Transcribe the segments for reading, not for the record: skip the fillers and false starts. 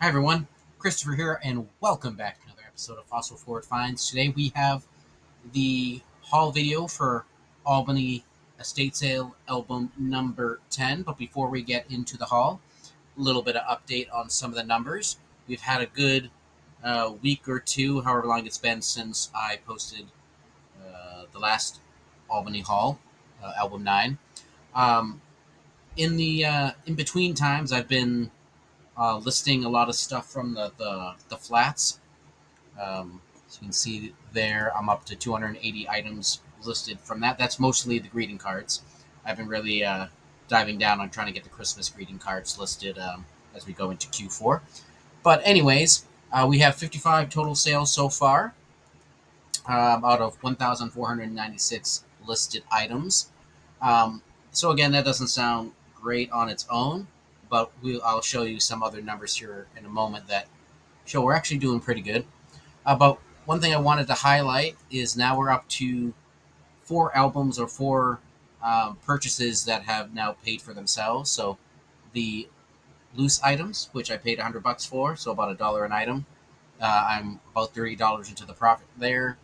Hi everyone, Christopher here, and welcome back to another episode of Fossil Forward Finds. Today we have the haul video for Albany Estate Sale album number 10. But before we get into the haul, a little bit of update on some of the numbers. We've had a good week or two, however long it's been since I posted the last Albany haul, album 9. Um, in between times, I've been listing a lot of stuff from the flats. So you can see there, I'm up to 280 items listed from that. That's mostly the greeting cards. I've been really diving down on trying to get the Christmas greeting cards listed as we go into Q4. But anyways, we have 55 total sales so far out of 1,496 listed items. So again, that doesn't sound great on its own, but I'll show you some other numbers here in a moment that show we're actually doing pretty good. But one thing I wanted to highlight is now we're up to 4 albums or 4 purchases that have now paid for themselves. So the loose items, which I paid $100 for, so about $1 an item, I'm about $30 into the profit there.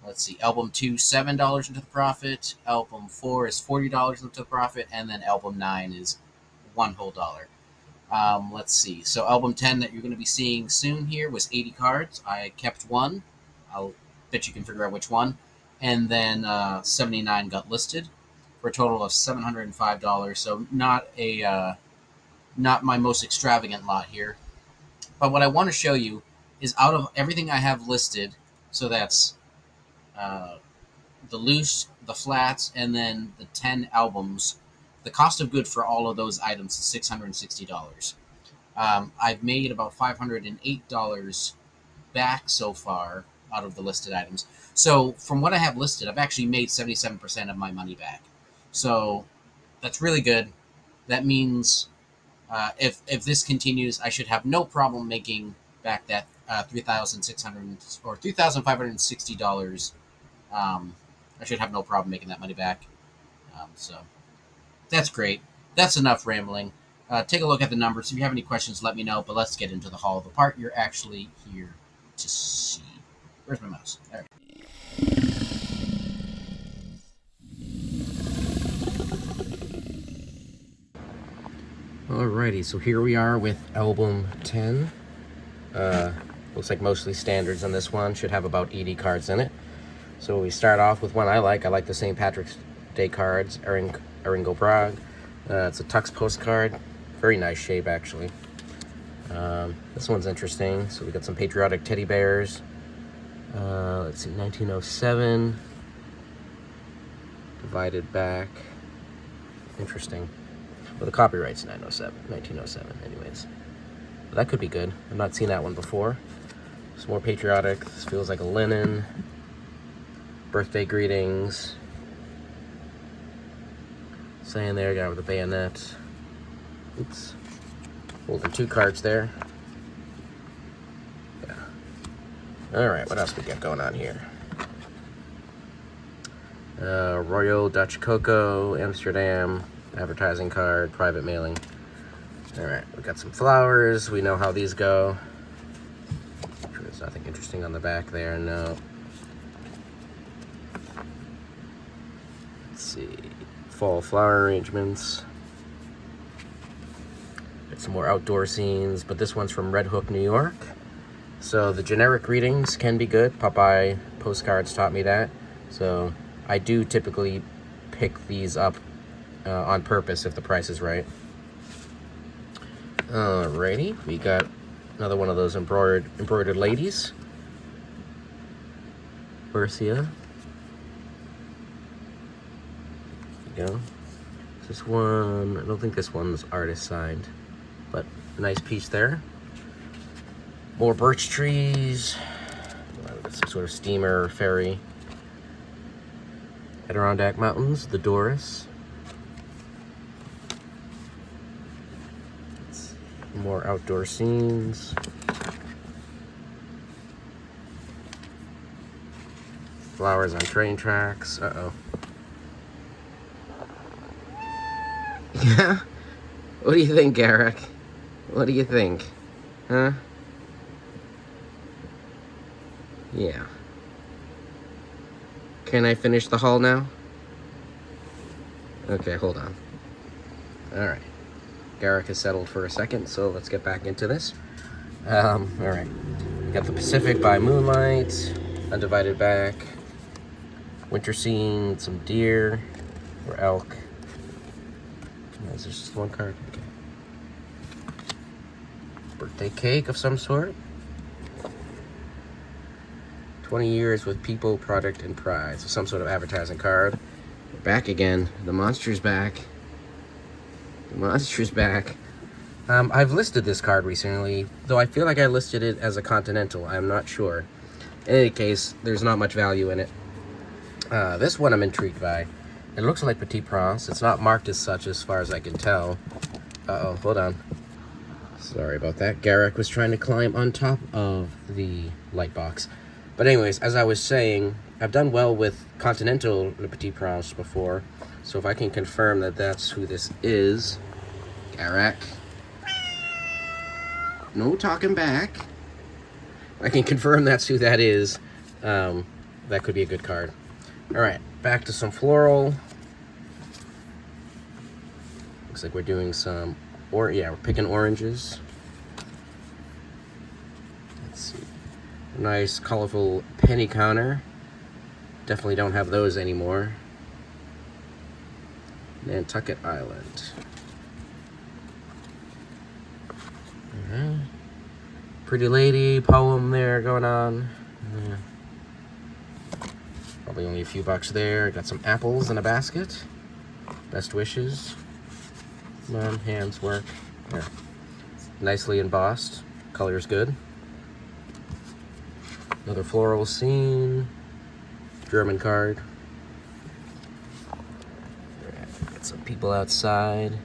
Let's see, album 2, $7 into the profit. Album 4 is $40 into the profit, and then album 9 is $1 whole. Let's see. So album 10 that you're going to be seeing soon here was 80 cards. I kept one. I'll bet you can figure out which one. And then 79 got listed for a total of $705. So not my most extravagant lot here. But what I want to show you is out of everything I have listed, so that's the loose, the flats, and then the 10 albums, the cost of good for all of those items is $660. I've made about $508 back so far out of the listed items. So from what I have listed, I've actually made 77% of my money back. So that's really good. That means if this continues, I should have no problem making back that $3,600 or $3,560. I should have no problem making that money back. So that's great. That's enough rambling. Take a look at the numbers. If you have any questions, let me know. But let's get into the haul, the part you're actually here to see. Where's my mouse? There. Alrighty, so here we are with album 10. Looks like mostly standards on this one. Should have about 80 cards in it. So we start off with one I like. I like the St. Patrick's Day cards, Eringo Bragg. It's a Tux postcard. Very nice shape, actually. This one's interesting. So we got some patriotic teddy bears. Let's see, 1907. Divided back. Interesting. Well, the copyright's 1907, anyways. But that could be good. I've not seen that one before. Some more patriotic. This feels like a linen. Birthday greetings. Saying there, guy with a bayonet. Oops. Holding 2 cards there. Yeah. Alright, what else we got going on here? Royal Dutch Cocoa, Amsterdam, advertising card, private mailing. Alright, we got some flowers. We know how these go. Sure there's nothing interesting on the back there, no. Let's see. Fall flower arrangements. Got some more outdoor scenes, but this one's from Red Hook, New York. So the generic greetings can be good. Popeye Postcards taught me that. So I do typically pick these up on purpose if the price is right. Alrighty, we got another one of those embroidered ladies. Bercia. There you go. This one, I don't think this one's artist signed, but a nice piece there. More birch trees. Some sort of steamer or ferry. Adirondack Mountains, the Doris. More outdoor scenes. Flowers on train tracks. Uh-oh. Yeah? What do you think, Garak? What do you think? Huh? Yeah. Can I finish the haul now? Okay, hold on. Alright. Garak has settled for a second, so let's get back into this. Alright. We got the Pacific by Moonlight, Undivided Back, Winter Scene, some deer, or elk. Is there just one card? Okay. Birthday cake of some sort. 20 years with people, product, and pride. So some sort of advertising card. We're back again. The monster's back. The monster's back. I've listed this card recently, though I feel like I listed it as a Continental. I'm not sure. In any case, there's not much value in it. This one I'm intrigued by. It looks like Petit Prince. It's not marked as such as far as I can tell. Uh-oh, hold on. Sorry about that. Garak was trying to climb on top of the light box. But anyways, as I was saying, I've done well with Continental Le Petit Prince before. So if I can confirm that that's who this is. Garak. No talking back. I can confirm that's who that is. That could be a good card. Alright, back to some floral. Looks like we're doing some, we're picking oranges. Let's see. Nice, colorful penny counter. Definitely don't have those anymore. Nantucket Island. Pretty lady poem there going on. Probably only a few bucks there. Got some apples in a basket. Best wishes. Come on, hands work. There. Nicely embossed. Color's good. Another floral scene. German card. Got some people outside.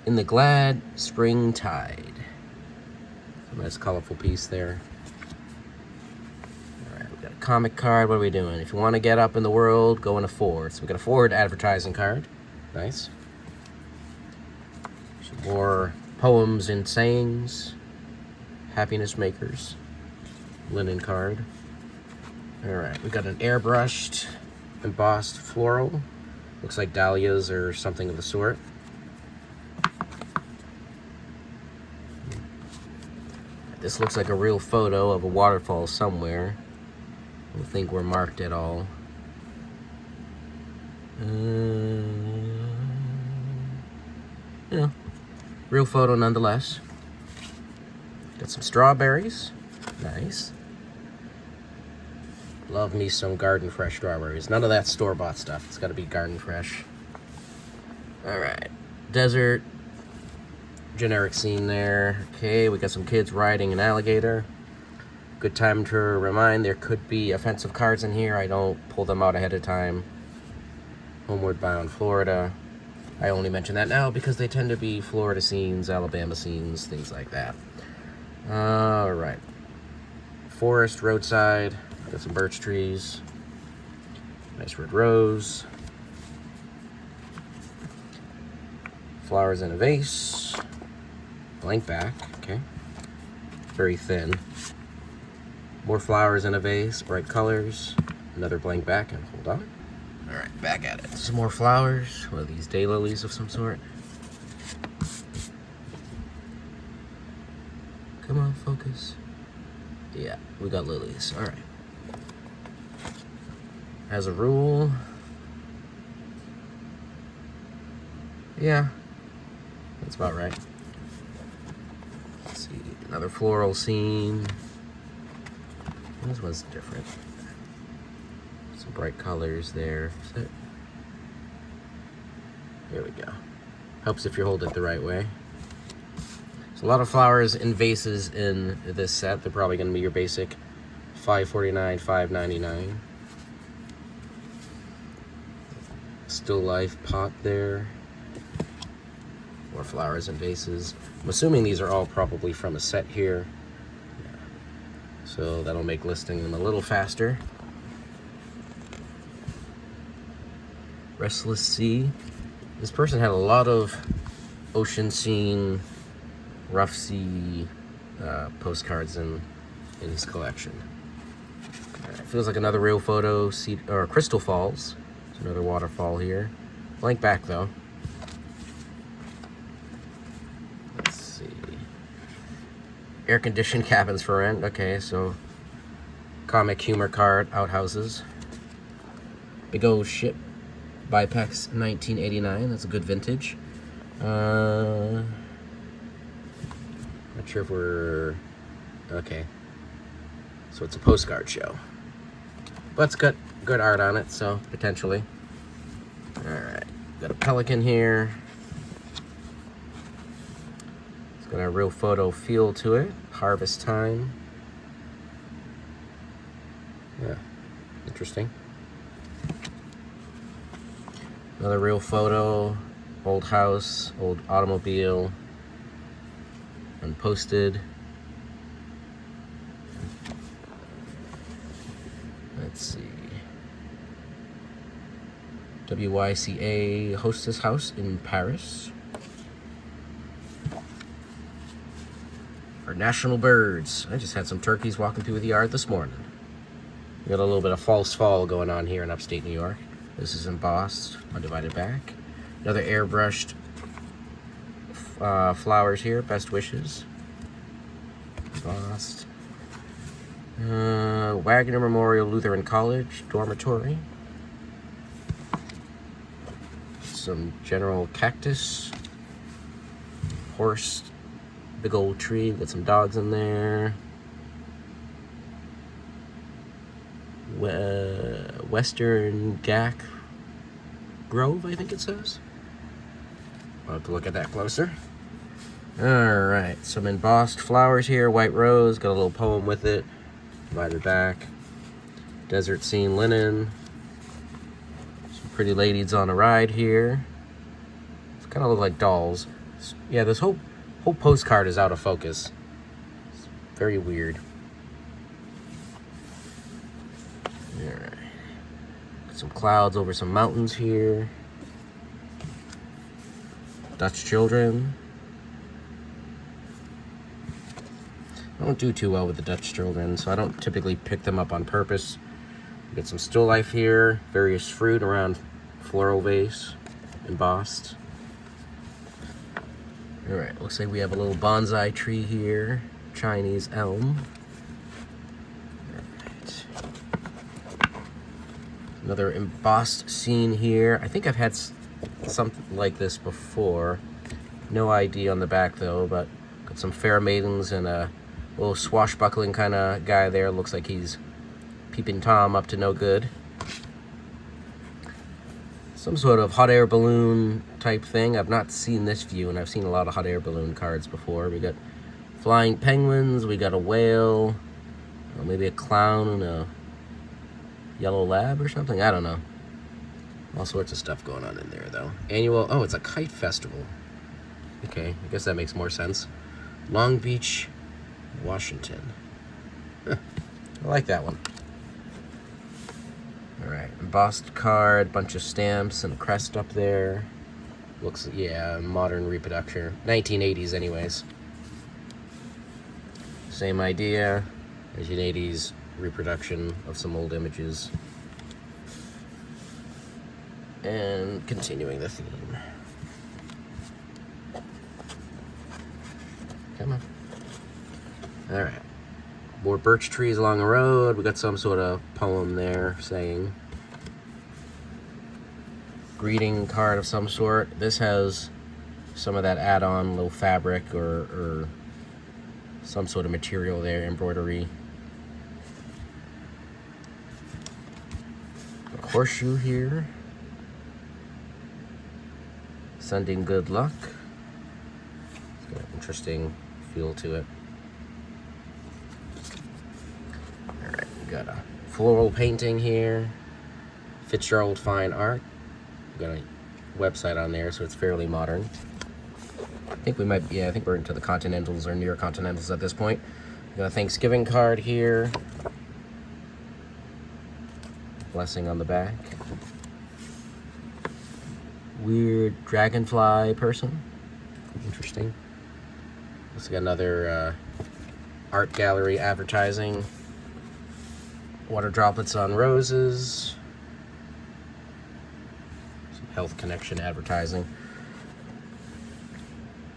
In the glad springtide. Nice colorful piece there. Alright, we got a comic card. What are we doing? If you want to get up in the world, go in a Ford. So we got a Ford advertising card. Nice. Some more poems and sayings. Happiness makers. Linen card. Alright, we got an airbrushed, embossed floral. Looks like dahlias or something of the sort. This looks like a real photo of a waterfall somewhere. I don't think we're marked at all. Yeah, real photo nonetheless. Got some strawberries. Nice. Love me some garden fresh strawberries. None of that store-bought stuff. It's got to be garden fresh. Alright. Desert. Generic scene there. Okay, we got some kids riding an alligator. Good time to remind there could be offensive cards in here. I don't pull them out ahead of time. Homeward Bound, Florida. I only mention that now because they tend to be Florida scenes, Alabama scenes, things like that. Alright. Forest, roadside. Got some birch trees. Nice red rose. Flowers in a vase. Blank back, okay. Very thin. More flowers in a vase, bright colors. Another blank back, and hold on. Alright, back at it. Some more flowers. What are these, daylilies of some sort? Come on, focus. Yeah, we got lilies. Alright. As a rule. Yeah, that's about right. Let's see, another floral scene. This one's different. Some bright colors there. There we go. Helps if you hold it the right way. So a lot of flowers in vases in this set. They're probably going to be your basic $5.49, $5.99. Still life pot there. More flowers and vases. I'm assuming these are all probably from a set here. Yeah. So that'll make listing them a little faster. Restless Sea. This person had a lot of ocean scene, rough sea, postcards in his collection. Right, feels like another real photo. Or Crystal Falls. There's another waterfall here. Blank back though. Let's see. Air-conditioned cabins for rent. Okay, so comic humor card, outhouses. Big old ship. Bipex 1989. That's a good vintage. Not sure if we're... Okay. So it's a postcard show. But it's got good art on it, so potentially. Alright. Got a pelican here. It's got a real photo feel to it. Harvest time. Yeah. Interesting. Another real photo. Old house, old automobile. Unposted. Let's see. WYCA Hostess House in Paris. Our national birds. I just had some turkeys walking through the yard this morning. We got a little bit of false fall going on here in upstate New York. This is embossed, undivided back. Another airbrushed flowers here, best wishes. Embossed. Wagner Memorial Lutheran College dormitory. Some general cactus. Horse. Big old tree. Got some dogs in there. Western Garak Grove, I think it says. I'll have to look at that closer. Alright, some embossed flowers here. White rose, got a little poem with it. Divided back. Desert scene linen. Some pretty ladies on a ride here. It's kind of look like dolls. Yeah, this whole postcard is out of focus. It's very weird. Alright. Some clouds over some mountains here. Dutch children. I don't do too well with the Dutch children, so I don't typically pick them up on purpose. Get some still life here. Various fruit around floral vase. Embossed. Alright, looks like we have a little bonsai tree here. Chinese elm. Alright. Another embossed scene here. I think I've had something like this before. No ID on the back though, but got some fair maidens and a little swashbuckling kind of guy there. Looks like he's peeping Tom up to no good. Some sort of hot air balloon type thing. I've not seen this view, and I've seen a lot of hot air balloon cards before. We got flying penguins, we got a whale, maybe a clown and a yellow lab or something. I don't know. All sorts of stuff going on in there, though. Annual, oh, it's a kite festival. Okay, I guess that makes more sense. Long Beach, Washington. Huh, I like that one. Alright, embossed card, bunch of stamps and a crest up there. Looks, yeah, modern reproduction. 1980s anyways. Same idea. 1980s reproduction of some old images. And continuing the theme. Come on. Alright. More birch trees along the road. We got some sort of poem there saying greeting card of some sort. This has some of that add-on little fabric or some sort of material there, embroidery. A horseshoe here. Sending good luck. It's got an interesting feel to it. Alright, we got a floral painting here. Fitzgerald Fine Art. We got a website on there, so it's fairly modern. I think we might, yeah, I think we're into the Continentals or near Continentals at this point. We got a Thanksgiving card here. Blessing on the back. Weird dragonfly person. Interesting. Let's get another art gallery advertising. Water droplets on roses. Some health connection advertising.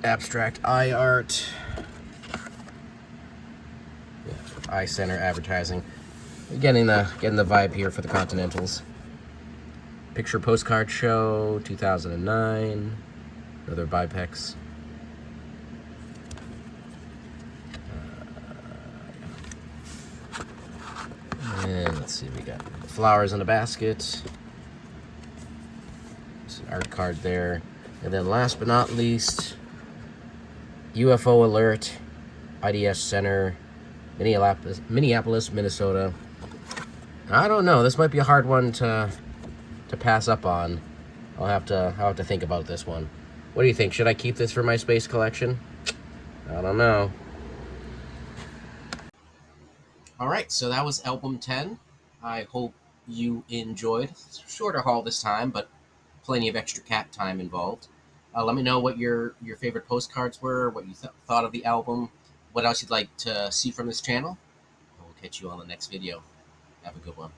Abstract eye art. Yeah, eye center advertising. Getting the vibe here for the Continentals. Picture Postcard Show 2009. Another Bipex. And let's see, we got flowers in a basket. There's an art card there. And then last but not least, UFO Alert, IDS Center, Minneapolis, Minnesota. I don't know. This might be a hard one to pass up on. I'll have to think about this one. What do you think? Should I keep this for my space collection? I don't know. All right, so that was album 10. I hope you enjoyed. Shorter haul this time, but plenty of extra cat time involved. Let me know what your favorite postcards were, what you thought of the album, what else you'd like to see from this channel. We'll catch you on the next video. Have a good one.